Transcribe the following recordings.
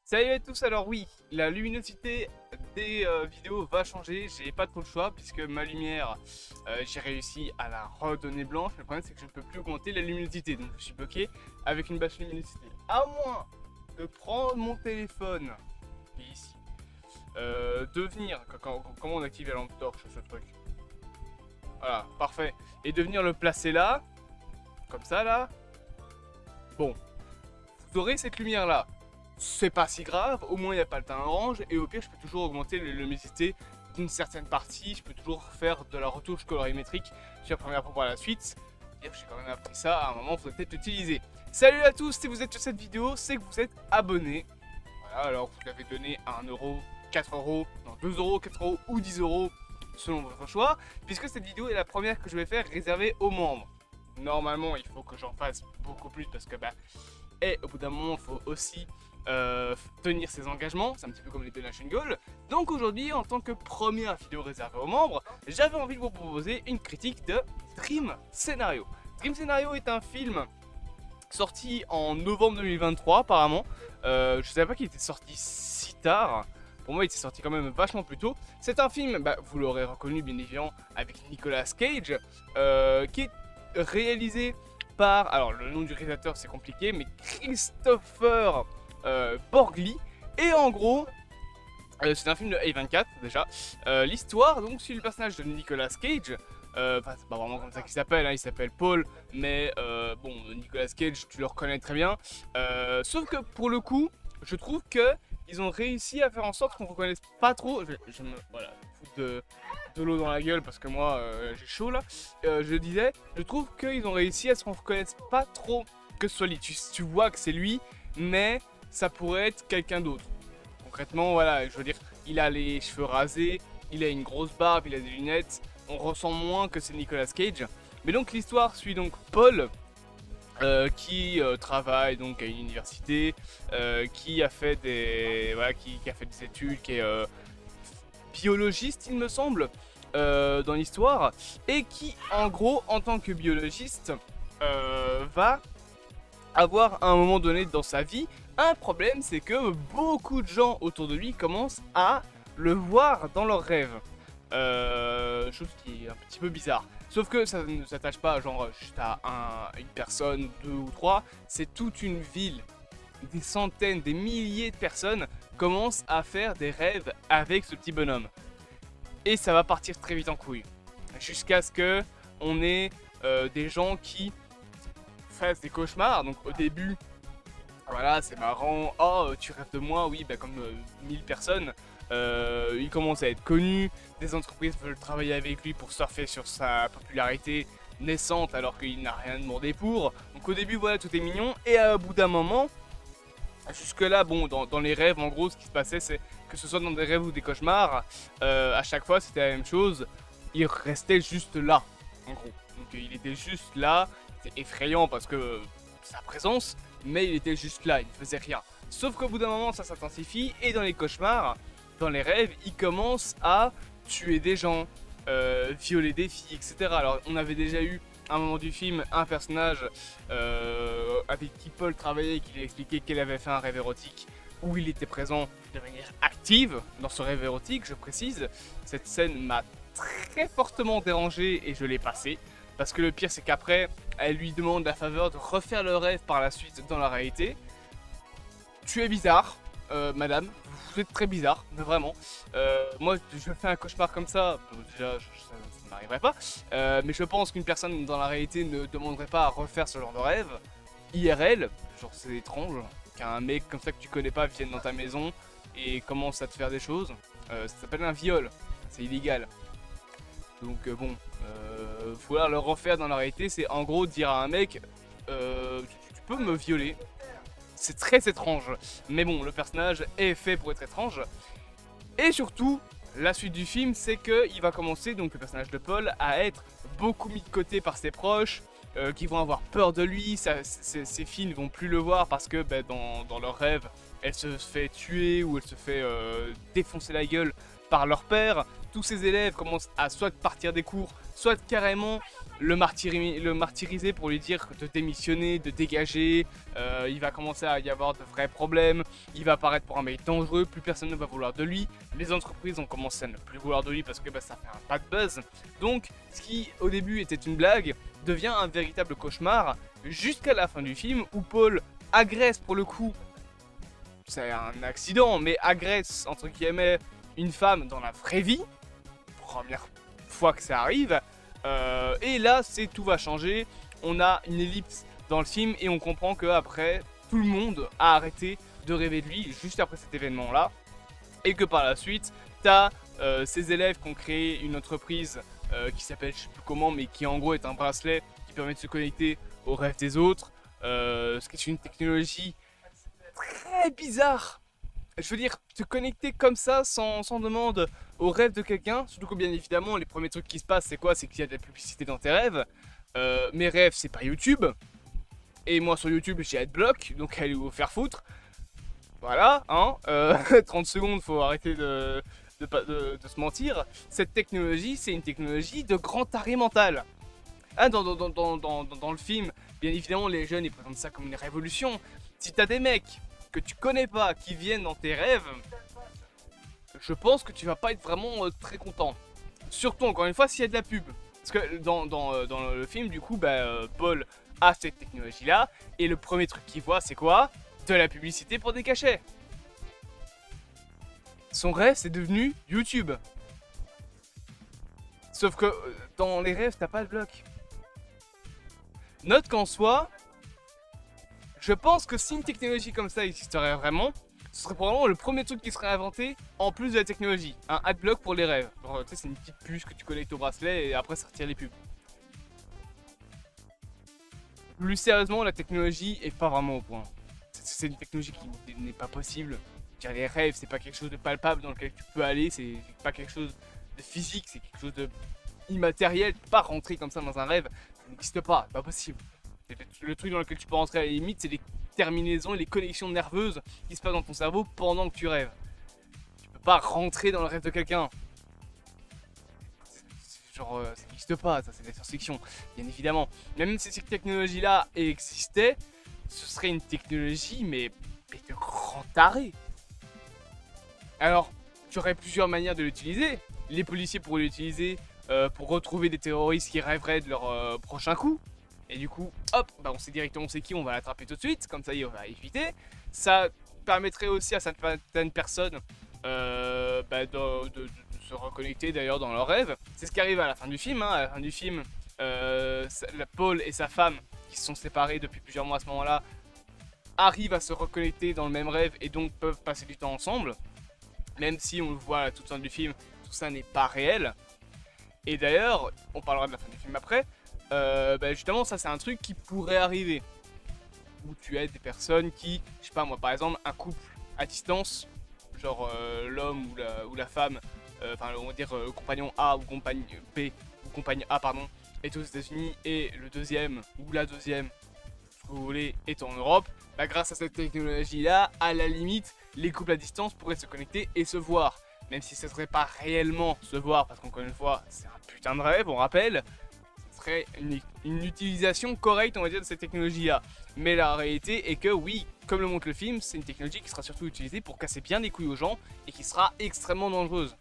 Salut à tous, alors oui, la luminosité des vidéos va changer, j'ai pas trop le choix puisque ma lumière, j'ai réussi à la redonner blanche. Le problème c'est que je ne peux plus augmenter la luminosité, donc je suis bloqué avec une basse luminosité. À moins de prendre mon téléphone, qui est ici, de venir, comment on active la lampe torche ce truc. Voilà, parfait. Et de venir le placer là, comme ça là. Bon, vous aurez cette lumière là. C'est pas si grave, au moins il n'y a pas le teint orange, et au pire je peux toujours augmenter la luminosité d'une certaine partie, je peux toujours faire de la retouche colorimétrique sur la première fois par la suite. J'ai quand même appris ça, à un moment il faudrait peut-être l'utiliser. Salut à tous, si vous êtes sur cette vidéo, c'est que vous êtes abonné. Voilà, alors vous l'avez donné à 1€, 4€, non 2€, 4€ ou 10€, selon votre choix, puisque cette vidéo est la première que je vais faire réservée aux membres. Normalement il faut que j'en fasse beaucoup plus parce que et au bout d'un moment il faut aussi tenir ses engagements, c'est un petit peu comme les donation goals. Donc aujourd'hui, en tant que première vidéo réservée aux membres, j'avais envie de vous proposer une critique de Dream Scenario. Dream Scenario est un film sorti en novembre 2023 apparemment. Je savais pas qu'il était sorti si tard. Pour moi, il était sorti quand même vachement plus tôt. C'est un film, vous l'aurez reconnu bien évidemment, avec Nicolas Cage, qui est réalisé par, alors le nom du réalisateur c'est compliqué, mais Christopher Borgli. Et en gros, c'est un film de A24 déjà. L'histoire donc suit le personnage de Nicolas Cage. C'est pas vraiment comme ça qu'il s'appelle, hein, il s'appelle Paul, mais bon, Nicolas Cage, tu le reconnais très bien. Sauf que pour le coup, je trouve que ils ont réussi à faire en sorte qu'on reconnaisse pas trop. Je me voilà, foutre de l'eau dans la gueule parce que moi j'ai chaud là. Je disais, je trouve qu'ils ont réussi à ce qu'on reconnaisse pas trop que ce soit lui. Tu vois que c'est lui, mais ça pourrait être quelqu'un d'autre. Concrètement, voilà, je veux dire, il a les cheveux rasés, il a une grosse barbe, il a des lunettes. On ressent moins que c'est Nicolas Cage. Mais donc l'histoire suit donc Paul, qui travaille donc à une université, qui a fait des qui a fait des études, qui est biologiste il me semble, dans l'histoire, et qui en gros en tant que biologiste va avoir à un moment donné dans sa vie un problème, c'est que beaucoup de gens autour de lui commencent à le voir dans leurs rêves. Chose qui est un petit peu bizarre. Sauf que ça ne s'attache pas genre juste à une personne, deux ou trois, c'est toute une ville. Des centaines, des milliers de personnes commencent à faire des rêves avec ce petit bonhomme. Et ça va partir très vite en couille. Jusqu'à ce que on ait des gens qui fassent des cauchemars. Donc au début, voilà, c'est marrant. Oh, tu rêves de moi, oui, comme 1000 personnes. Il commence à être connu. Des entreprises veulent travailler avec lui pour surfer sur sa popularité naissante alors qu'il n'a rien demandé pour. Donc au début, voilà, tout est mignon. Et au bout d'un moment, jusque là, bon, dans les rêves, en gros, ce qui se passait, c'est que ce soit dans des rêves ou des cauchemars, à chaque fois, c'était la même chose. Il restait juste là, en gros. Donc il était juste là. C'était effrayant parce que sa présence, mais il était juste là, il ne faisait rien. Sauf qu'au bout d'un moment, ça s'intensifie et dans les cauchemars, dans les rêves, il commence à tuer des gens, violer des filles, etc. Alors on avait déjà eu à un moment du film un personnage avec qui Paul travaillait et qui lui a expliqué qu'elle avait fait un rêve érotique où il était présent de manière active dans ce rêve érotique, je précise. Cette scène m'a très fortement dérangé et je l'ai passé. Parce que le pire c'est qu'après, elle lui demande la faveur de refaire le rêve par la suite dans la réalité. Tu es bizarre, madame, vous êtes très bizarre, mais vraiment. Moi je fais un cauchemar comme ça, déjà ça n'arriverait pas. Mais je pense qu'une personne dans la réalité ne demanderait pas à refaire ce genre de rêve. IRL, genre c'est étrange qu'un mec comme ça que tu connais pas vienne dans ta maison et commence à te faire des choses. Ça s'appelle un viol, c'est illégal. Donc vouloir le refaire dans la réalité, c'est en gros dire à un mec tu peux me violer. C'est très étrange. Mais bon, le personnage est fait pour être étrange. Et surtout, la suite du film, c'est qu'il va commencer, donc le personnage de Paul, à être beaucoup mis de côté par ses proches, qui vont avoir peur de lui. Ses filles ne vont plus le voir parce que dans leurs rêves, elle se fait tuer ou elle se fait défoncer la gueule par leur père. Tous ces élèves commencent à soit partir des cours, soit carrément le martyriser pour lui dire de démissionner, de dégager. Il va commencer à y avoir de vrais problèmes. Il va apparaître pour un mec dangereux, plus personne ne va vouloir de lui. Les entreprises ont commencé à ne plus vouloir de lui parce que ça fait un pas de buzz. Donc ce qui au début était une blague devient un véritable cauchemar jusqu'à la fin du film où Paul agresse pour le coup, c'est un accident, mais agresse entre guillemets une femme dans la vraie vie. Première fois que ça arrive. Et là, tout va changer. On a une ellipse dans le film et on comprend qu'après, tout le monde a arrêté de rêver de lui juste après cet événement-là. Et que par la suite, t'as ces élèves qui ont créé une entreprise qui s'appelle je sais plus comment, mais qui en gros est un bracelet qui permet de se connecter aux rêves des autres. Ce qui est une technologie très bizarre. Je veux dire, te connecter comme ça, sans demande aux rêves de quelqu'un, surtout que bien évidemment, les premiers trucs qui se passent, c'est quoi? C'est qu'il y a de la publicité dans tes rêves. Mes rêves, c'est pas YouTube. Et moi, sur YouTube, j'ai Adblock, donc allez vous faire foutre. Voilà, hein. 30 secondes, faut arrêter de se mentir. Cette technologie, c'est une technologie de grand arrêt mental. Ah, dans le film, bien évidemment, les jeunes, ils présentent ça comme une révolution. Si t'as des mecs que tu connais pas, qui viennent dans tes rêves, je pense que tu vas pas être vraiment très content. Surtout, encore une fois, s'il y a de la pub. Parce que dans le film, du coup, Paul a cette technologie-là, et le premier truc qu'il voit, c'est quoi? De la publicité pour des cachets. Son rêve, c'est devenu YouTube. Sauf que dans les rêves, t'as pas de bloc. Note qu'en soi, je pense que si une technologie comme ça existerait vraiment, ce serait probablement le premier truc qui serait inventé en plus de la technologie. Un adblock pour les rêves. Genre, tu sais, c'est une petite puce que tu connectes au bracelet et après ça retire les pubs. Plus sérieusement, la technologie est pas vraiment au point. C'est une technologie qui n'est pas possible. Je veux dire, les rêves, c'est pas quelque chose de palpable dans lequel tu peux aller, c'est pas quelque chose de physique, c'est quelque chose de immatériel. Tu peux pas rentrer comme ça dans un rêve, ça n'existe pas, c'est pas possible. Le truc dans lequel tu peux rentrer à la limite, c'est les terminaisons et les connexions nerveuses qui se passent dans ton cerveau pendant que tu rêves. Tu peux pas rentrer dans le rêve de quelqu'un. Genre, ça n'existe pas, ça c'est de la science-fiction, bien évidemment. Même si cette technologie-là existait, ce serait une technologie, mais de grand taré. Alors, tu aurais plusieurs manières de l'utiliser. Les policiers pourraient l'utiliser pour retrouver des terroristes qui rêveraient de leur prochain coup. Et du coup, hop, on sait directement c'est qui, on va l'attraper tout de suite, comme ça on va éviter. Ça permettrait aussi à certaines personnes de se reconnecter d'ailleurs dans leurs rêves. C'est ce qui arrive à la fin du film. À la fin du film, Paul et sa femme, qui se sont séparés depuis plusieurs mois à ce moment-là, arrivent à se reconnecter dans le même rêve et donc peuvent passer du temps ensemble. Même si on le voit à la toute fin du film, tout ça n'est pas réel. Et d'ailleurs, on parlera de la fin du film après. Justement, ça c'est un truc qui pourrait arriver. Où tu as des personnes qui, je sais pas moi, par exemple, un couple à distance, genre l'homme ou la femme, enfin on va dire compagnon A ou compagne B ou compagne A pardon, est aux États-Unis et le deuxième ou la deuxième, ce que vous voulez, est en Europe. Grâce à cette technologie-là, à la limite, les couples à distance pourraient se connecter et se voir. Même si ce serait pas réellement se voir, parce qu'encore une fois, c'est un putain de rêve, on rappelle. Ce serait une utilisation correcte, on va dire, de cette technologie-là. Mais la réalité est que oui, comme le montre le film, c'est une technologie qui sera surtout utilisée pour casser bien les couilles aux gens et qui sera extrêmement dangereuse.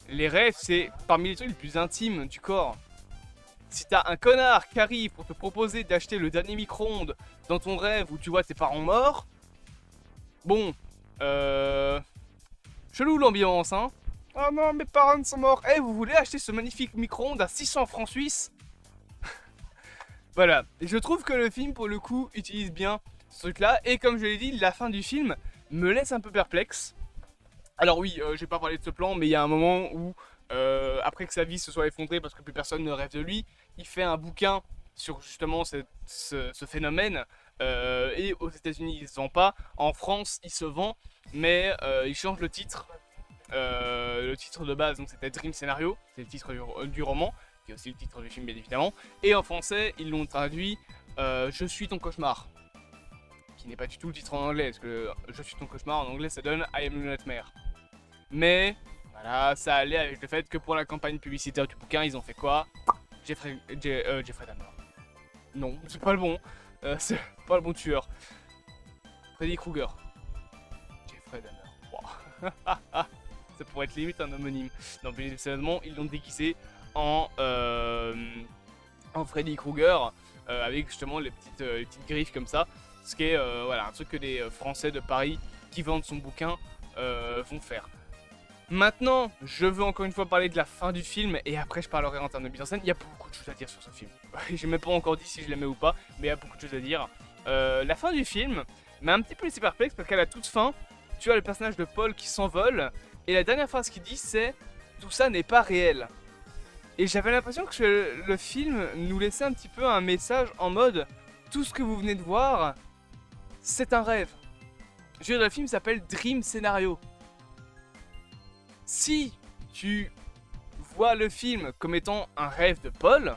Les rêves, c'est parmi les trucs les plus intimes du corps. Si t'as un connard qui arrive pour te proposer d'acheter le dernier micro-ondes dans ton rêve où tu vois tes parents morts, bon, chelou l'ambiance, hein. Oh non, mes parents sont morts. Eh, vous voulez acheter ce magnifique micro-ondes à 600 francs suisses? Voilà, et je trouve que le film, pour le coup, utilise bien ce truc-là. Et comme je l'ai dit, la fin du film me laisse un peu perplexe. Alors oui, j'ai pas parlé de ce plan, mais il y a un moment où, après que sa vie se soit effondrée parce que plus personne ne rêve de lui, il fait un bouquin sur justement ce phénomène. Et aux États-Unis, il se vend pas. En France, il se vend, mais il change le titre. Le titre de base, donc c'était Dream Scenario, c'est le titre du roman, qui est aussi le titre du film, bien évidemment. Et en français, ils l'ont traduit Je suis ton cauchemar, qui n'est pas du tout le titre en anglais, parce que Je suis ton cauchemar en anglais ça donne I am your nightmare. Mais voilà, ça allait avec le fait que pour la campagne publicitaire du bouquin, ils ont fait quoi? Jeffrey Dahmer. Non, c'est pas le bon. C'est pas le bon tueur. Freddy Krueger. Jeffrey Dahmer. Wow. Ça pourrait être limite un homonyme. Non, mais sérieusement, ils l'ont déguisé en Freddy Krueger avec justement les petites griffes comme ça. Ce qui est voilà, un truc que les Français de Paris qui vendent son bouquin vont faire. Maintenant, je veux encore une fois parler de la fin du film et après je parlerai en termes de mise en scène. Il y a beaucoup de choses à dire sur ce film. J'ai même pas encore dit si je l'aimais ou pas, mais il y a beaucoup de choses à dire. La fin du film m'a un petit peu laissé perplexe parce qu'à la toute fin, tu as le personnage de Paul qui s'envole et la dernière phrase qu'il dit c'est « Tout ça n'est pas réel ». Et j'avais l'impression que le film nous laissait un petit peu un message en mode « Tout ce que vous venez de voir, c'est un rêve ». Je veux dire, le film s'appelle Dream Scenario. Si tu vois le film comme étant un rêve de Paul,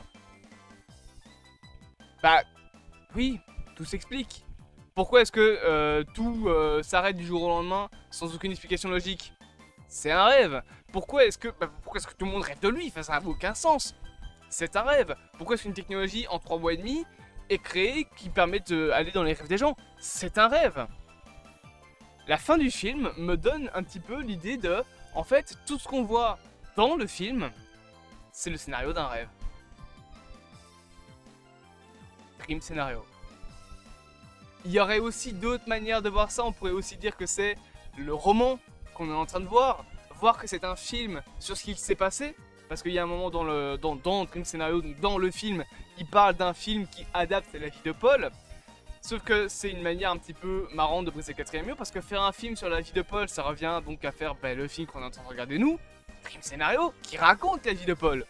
bah oui, tout s'explique. Pourquoi est-ce que tout s'arrête du jour au lendemain sans aucune explication logique? C'est un rêve. Pourquoi est-ce que tout le monde rêve de lui? Enfin, ça n'a aucun sens. C'est un rêve. Pourquoi est-ce qu'une technologie en 3 mois et demi est créée qui permet d'aller dans les rêves des gens? C'est un rêve. La fin du film me donne un petit peu l'idée de... En fait, tout ce qu'on voit dans le film, c'est le scénario d'un rêve. Dream scénario. Il y aurait aussi d'autres manières de voir ça. On pourrait aussi dire que c'est le roman qu'on est en train de voir. Voir que c'est un film sur ce qui s'est passé. Parce qu'il y a un moment dans Dream scénario, donc dans le film, il parle d'un film qui adapte la vie de Paul. Sauf que c'est une manière un petit peu marrante de briser le 4ème mur, parce que faire un film sur la vie de Paul, ça revient donc à faire le film qu'on est en train de regarder nous, Dream Scénario, qui raconte la vie de Paul.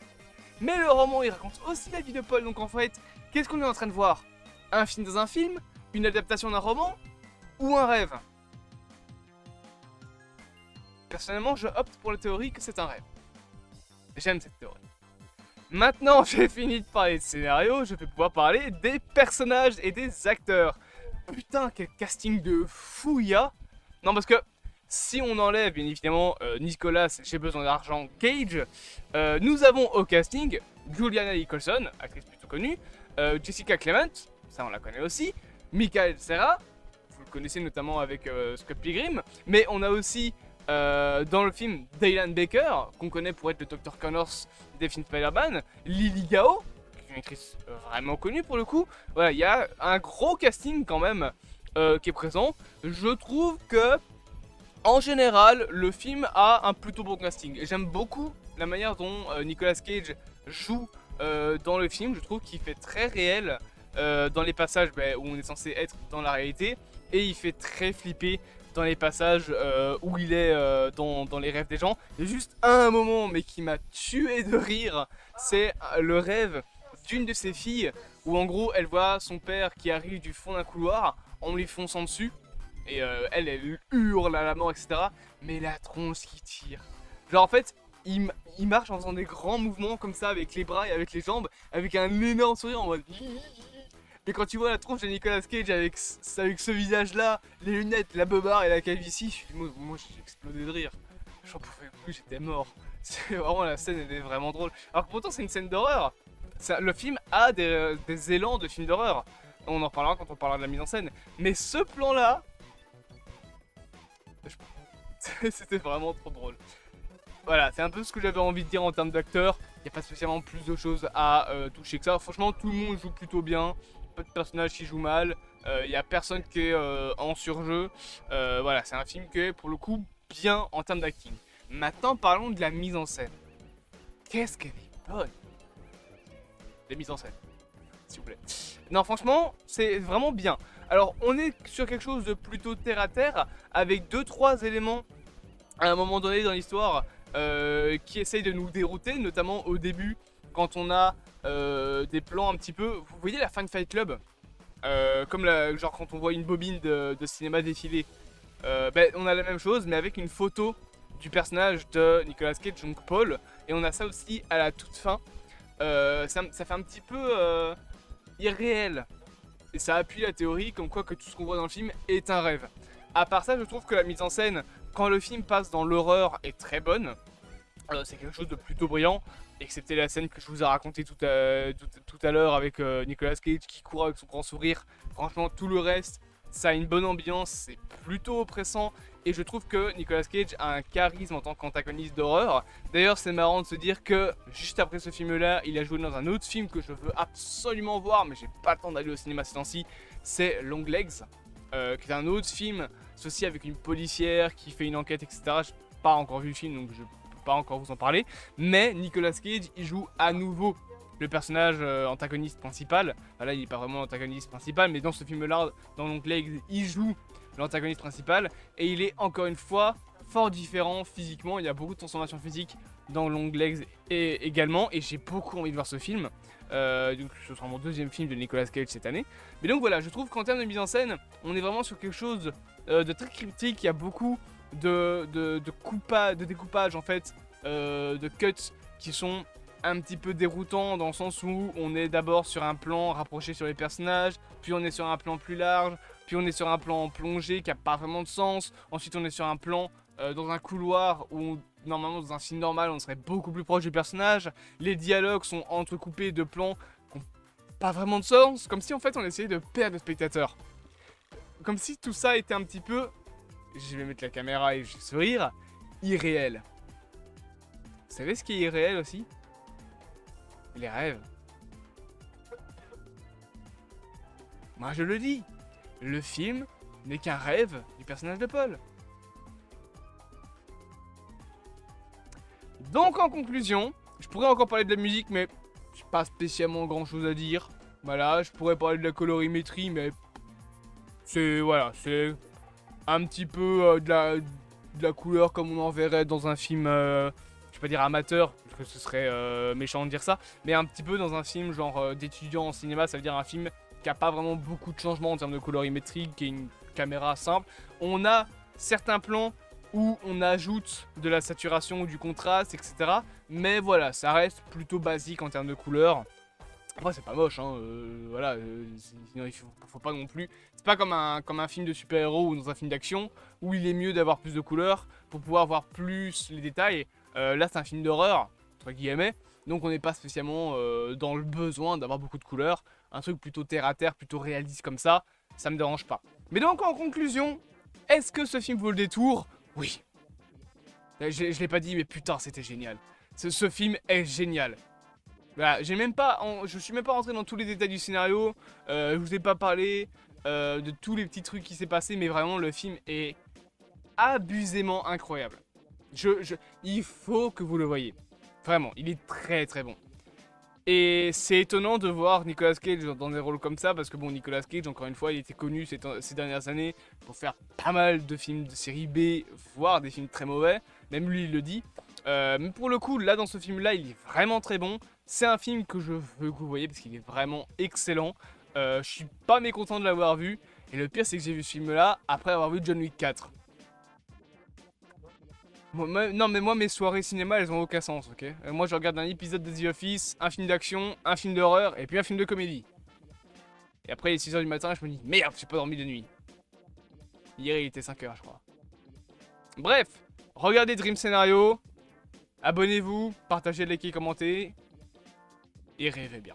Mais le roman, il raconte aussi la vie de Paul, donc en fait, qu'est-ce qu'on est en train de voir? Un film dans un film? Une adaptation d'un roman? Ou un rêve? Personnellement, je opte pour la théorie que c'est un rêve. J'aime cette théorie. Maintenant, j'ai fini de parler de scénario, je vais pouvoir parler des personnages et des acteurs. Putain, quel casting de fou il y a. Non, parce que si on enlève bien évidemment Nicolas, j'ai besoin d'argent, Cage, nous avons au casting Juliana Nicholson, actrice plutôt connue, Jessica Clement, ça on la connaît aussi, Michael Cera, vous le connaissez notamment avec Scott Pilgrim, mais on a aussi dans le film Dylan Baker, qu'on connaît pour être le Dr. Connors des films Spider-Man, Lily Gao, qui est une actrice vraiment connue pour le coup. Voilà, il y a un gros casting quand même qui est présent. Je trouve que, en général, le film a un plutôt bon casting. J'aime beaucoup la manière dont Nicolas Cage joue dans le film. Je trouve qu'il fait très réel dans les passages où on est censé être dans la réalité, et il fait très flipper dans les passages où il est dans les rêves des gens. Il y a juste un moment mais qui m'a tué de rire, c'est le rêve d'une de ses filles où en gros elle voit son père qui arrive du fond d'un couloir en lui fonçant dessus et elle hurle à la mort, etc. Mais la tronche qui tire, genre en fait il marche en faisant des grands mouvements comme ça avec les bras et avec les jambes, avec un énorme sourire en mode... Mais quand tu vois la tronche de Nicolas Cage avec ce visage-là, les lunettes, la beubare et la calvitie, moi j'ai explosé de rire. J'en pouvais plus, j'étais mort. C'est vraiment, la scène elle est vraiment drôle. Alors que pourtant c'est une scène d'horreur. Le film a des élans de film d'horreur. On en parlera quand on parlera de la mise en scène. Mais ce plan-là, c'était vraiment trop drôle. Voilà, c'est un peu ce que j'avais envie de dire en termes d'acteurs. Il n'y a pas spécialement plus de choses à toucher que ça. Franchement, tout le monde joue plutôt bien. Pas de personnages qui jouent mal. Il n'y a personne qui est en surjeu. Voilà, c'est un film qui est pour le coup bien en termes d'acting. Maintenant, parlons de la mise en scène. Qu'est-ce qu'elle est bonne! La mise en scène, s'il vous plaît. Non, franchement, c'est vraiment bien. Alors, on est sur quelque chose de plutôt terre à terre, avec 2-3 éléments à un moment donné dans l'histoire qui essayent de nous dérouter, notamment au début, quand on a des plans un petit peu... Vous voyez la fin de Fight Club comme genre quand on voit une bobine de cinéma défiler. On a la même chose, mais avec une photo du personnage de Nicolas Cage, donc Paul. Et on a ça aussi à la toute fin. Ça fait un petit peu irréel. et ça appuie la théorie comme quoi que tout ce qu'on voit dans le film est un rêve. À part ça, je trouve que la mise en scène, quand le film passe dans l'horreur, est très bonne. C'est quelque chose de plutôt brillant, excepté la scène que je vous ai racontée tout à l'heure avec Nicolas Cage qui court avec son grand sourire. Franchement, tout le reste, ça a une bonne ambiance, c'est plutôt oppressant, et je trouve que Nicolas Cage a un charisme en tant qu'antagoniste d'horreur. D'ailleurs, c'est marrant de se dire que juste après ce film-là, il a joué dans un autre film que je veux absolument voir, mais j'ai pas le temps d'aller au cinéma ces temps-ci, c'est Longlegs, qui est un autre film, ceci avec une policière qui fait une enquête, etc. J'ai pas encore vu le film, donc je pas encore vous en parler, mais Nicolas Cage il joue à nouveau le personnage antagoniste principal. Enfin, là il n'est pas vraiment l'antagoniste principal, mais dans ce film là, dans Longlegs, il joue l'antagoniste principal et il est encore une fois fort différent physiquement. Il y a beaucoup de transformations physiques dans Longlegs également, et j'ai beaucoup envie de voir ce film. Donc ce sera mon deuxième film de Nicolas Cage cette année. Mais donc voilà, je trouve qu'en termes de mise en scène, on est vraiment sur quelque chose de très cryptique. Il y a beaucoup de découpage en fait, de cuts qui sont un petit peu déroutants, dans le sens où on est d'abord sur un plan rapproché sur les personnages, puis on est sur un plan plus large, puis on est sur un plan plongé qui a pas vraiment de sens, ensuite on est sur un plan dans un couloir où normalement dans un film normal on serait beaucoup plus proche du personnage. Les dialogues sont entrecoupés de plans qui n'ont pas vraiment de sens, comme si en fait on essayait de perdre le spectateur, comme si tout ça était un petit peu, je vais mettre la caméra et je vais sourire, irréel. Vous savez ce qui est irréel aussi? Les rêves. Moi je le dis, le film n'est qu'un rêve du personnage de Paul. Donc en conclusion, je pourrais encore parler de la musique, mais j'ai pas spécialement grand chose à dire. Voilà, je pourrais parler de la colorimétrie, mais c'est voilà, c'est un petit peu de la couleur comme on en verrait dans un film, je vais pas dire amateur, parce que ce serait méchant de dire ça, mais un petit peu dans un film genre d'étudiant en cinéma, ça veut dire un film qui a pas vraiment beaucoup de changements en termes de colorimétrie, qui est une caméra simple. On a certains plans où on ajoute de la saturation ou du contraste, etc. Mais voilà, ça reste plutôt basique en termes de couleur. Après c'est pas moche, hein, voilà, sinon il faut pas non plus. C'est pas comme un film de super-héros ou dans un film d'action où il est mieux d'avoir plus de couleurs pour pouvoir voir plus les détails. Là c'est un film d'horreur, entre guillemets, donc on n'est pas spécialement dans le besoin d'avoir beaucoup de couleurs. Un truc plutôt terre à terre, plutôt réaliste comme ça me dérange pas. Mais donc en conclusion, est-ce que ce film vaut le détour? Oui. Je l'ai pas dit, mais putain c'était génial. Ce film est génial. Voilà, je suis même pas rentré dans tous les détails du scénario, je vous ai pas parlé de tous les petits trucs qui s'est passé, mais vraiment le film est abusément incroyable. Il faut que vous le voyez. Vraiment, il est très très bon. Et c'est étonnant de voir Nicolas Cage dans des rôles comme ça, parce que bon, Nicolas Cage, encore une fois, il était connu ces dernières années pour faire pas mal de films de série B, voire des films très mauvais, même lui il le dit. Mais pour le coup, là dans ce film-là, il est vraiment très bon. C'est un film que je veux que vous voyez parce qu'il est vraiment excellent. Je suis pas mécontent de l'avoir vu. Et le pire, c'est que j'ai vu ce film-là après avoir vu John Wick 4. Non mais moi mes soirées cinéma elles ont aucun sens, ok. Moi je regarde un épisode de The Office, un film d'action, un film d'horreur et puis un film de comédie. Et après il est 6h du matin et je me dis merde j'ai pas dormi de nuit. Hier il était 5h je crois. Bref, regardez Dream Scenario, abonnez-vous, partagez, likez, commentez et rêvez bien.